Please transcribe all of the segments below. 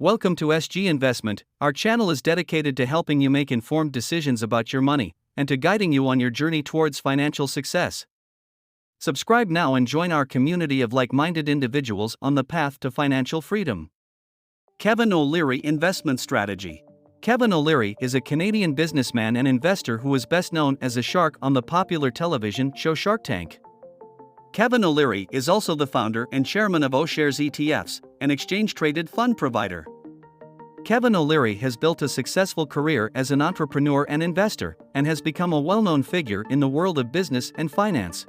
Welcome to SG Investment. Our channel is dedicated to helping you make informed decisions about your money and to guiding you on your journey towards financial success. Subscribe now and join our community of like-minded individuals on the path to financial freedom. Kevin O'Leary Investment Strategy. Kevin O'Leary is a Canadian businessman and investor who is best known as a shark on the popular television show Shark Tank. Kevin O'Leary is also the founder and chairman of O'Shares ETFs, an exchange-traded fund provider. Kevin O'Leary has built a successful career as an entrepreneur and investor, and has become a well-known figure in the world of business and finance.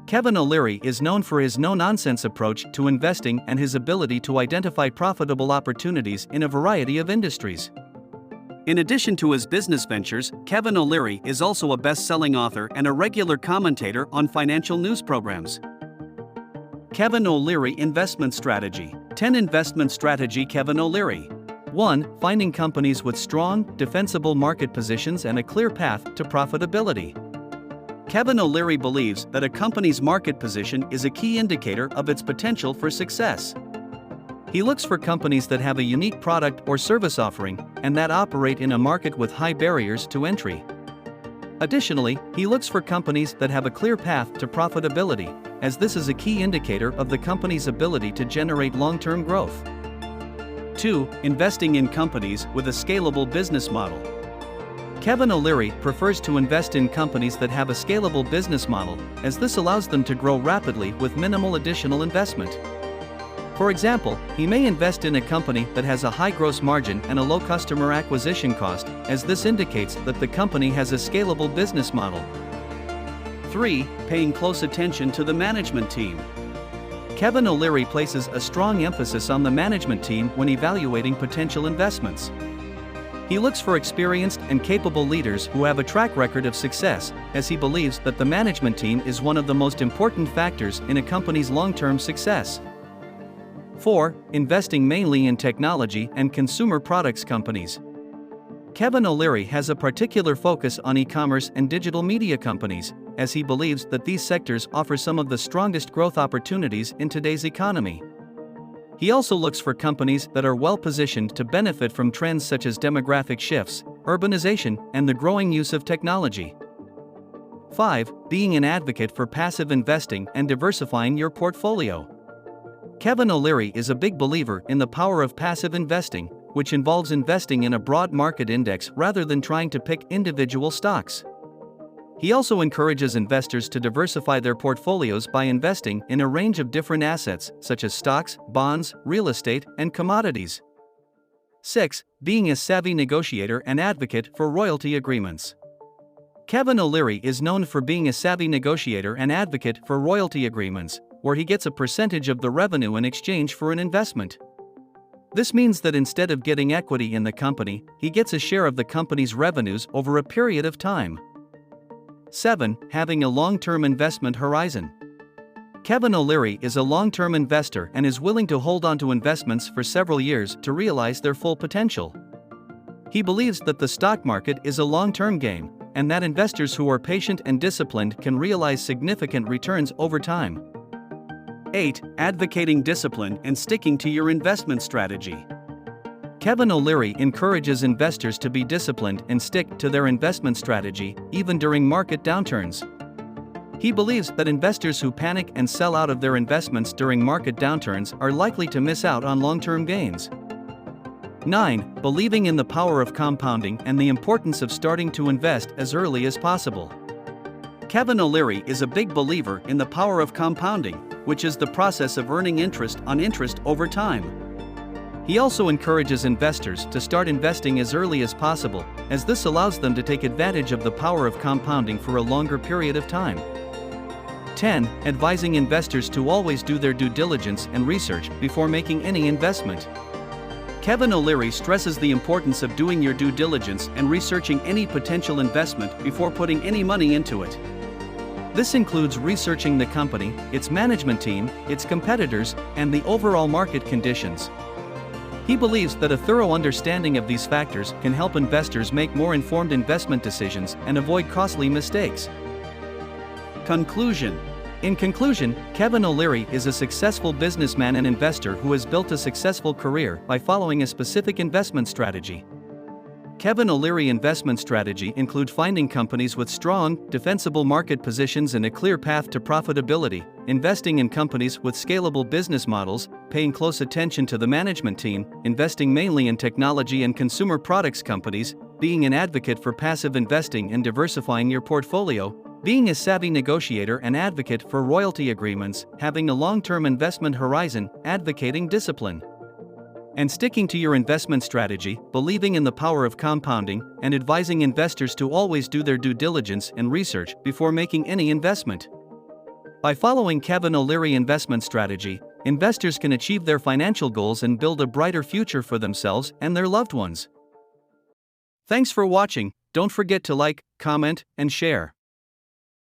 Kevin O'Leary is known for his no-nonsense approach to investing and his ability to identify profitable opportunities in a variety of industries. In addition to his business ventures, Kevin O'Leary is also a best-selling author and a regular commentator on financial news programs. Kevin O'Leary Investment Strategy. 10 Investment Strategy Kevin O'Leary. 1. Finding companies with strong, defensible market positions and a clear path to profitability. Kevin O'Leary believes that a company's market position is a key indicator of its potential for success. He looks for companies that have a unique product or service offering and that operate in a market with high barriers to entry. Additionally, he looks for companies that have a clear path to profitability, as this is a key indicator of the company's ability to generate long-term growth. 2. Investing in companies with a scalable business model. Kevin O'Leary prefers to invest in companies that have a scalable business model, as this allows them to grow rapidly with minimal additional investment. For example, he may invest in a company that has a high gross margin and a low customer acquisition cost, as this indicates that the company has a scalable business model. 3. Paying close attention to the management team. Kevin O'Leary places a strong emphasis on the management team when evaluating potential investments. He looks for experienced and capable leaders who have a track record of success, as he believes that the management team is one of the most important factors in a company's long-term success. 4. Investing mainly in technology and consumer products companies. Kevin O'Leary has a particular focus on e-commerce and digital media companies, as he believes that these sectors offer some of the strongest growth opportunities in today's economy. He also looks for companies that are well-positioned to benefit from trends such as demographic shifts, urbanization, and the growing use of technology. 5. Being an advocate for passive investing and diversifying your portfolio. Kevin O'Leary is a big believer in the power of passive investing, which involves investing in a broad market index rather than trying to pick individual stocks. He also encourages investors to diversify their portfolios by investing in a range of different assets, such as stocks, bonds, real estate, and commodities. 6. Being a savvy negotiator and advocate for royalty agreements. Kevin O'Leary is known for being a savvy negotiator and advocate for royalty agreements, where he gets a percentage of the revenue in exchange for an investment. This means that instead of getting equity in the company, he gets a share of the company's revenues over a period of time. 7. Having a long-term investment horizon. Kevin O'Leary is a long-term investor and is willing to hold on to investments for several years to realize their full potential. He believes that the stock market is a long-term game, and that investors who are patient and disciplined can realize significant returns over time. 8. Advocating discipline and sticking to your investment strategy. Kevin O'Leary encourages investors to be disciplined and stick to their investment strategy, even during market downturns. He believes that investors who panic and sell out of their investments during market downturns are likely to miss out on long-term gains. 9. Believing in the power of compounding and the importance of starting to invest as early as possible. Kevin O'Leary is a big believer in the power of compounding, which is the process of earning interest on interest over time. He also encourages investors to start investing as early as possible, as this allows them to take advantage of the power of compounding for a longer period of time. 10. Advising investors to always do their due diligence and research before making any investment. Kevin O'Leary stresses the importance of doing your due diligence and researching any potential investment before putting any money into it. This includes researching the company, its management team, its competitors, and the overall market conditions. He believes that a thorough understanding of these factors can help investors make more informed investment decisions and avoid costly mistakes. Conclusion. In conclusion, Kevin O'Leary is a successful businessman and investor who has built a successful career by following a specific investment strategy. Kevin O'Leary investment strategy include finding companies with strong, defensible market positions and a clear path to profitability, investing in companies with scalable business models, paying close attention to the management team, investing mainly in technology and consumer products companies, being an advocate for passive investing and diversifying your portfolio, being a savvy negotiator and advocate for royalty agreements, having a long-term investment horizon, advocating discipline, and sticking to your investment strategy, believing in the power of compounding, and advising investors to always do their due diligence and research before making any investment. By following Kevin O'Leary investment strategy, investors can achieve their financial goals and build a brighter future for themselves and their loved ones. Thanks for watching. Don't forget to like, comment, and share.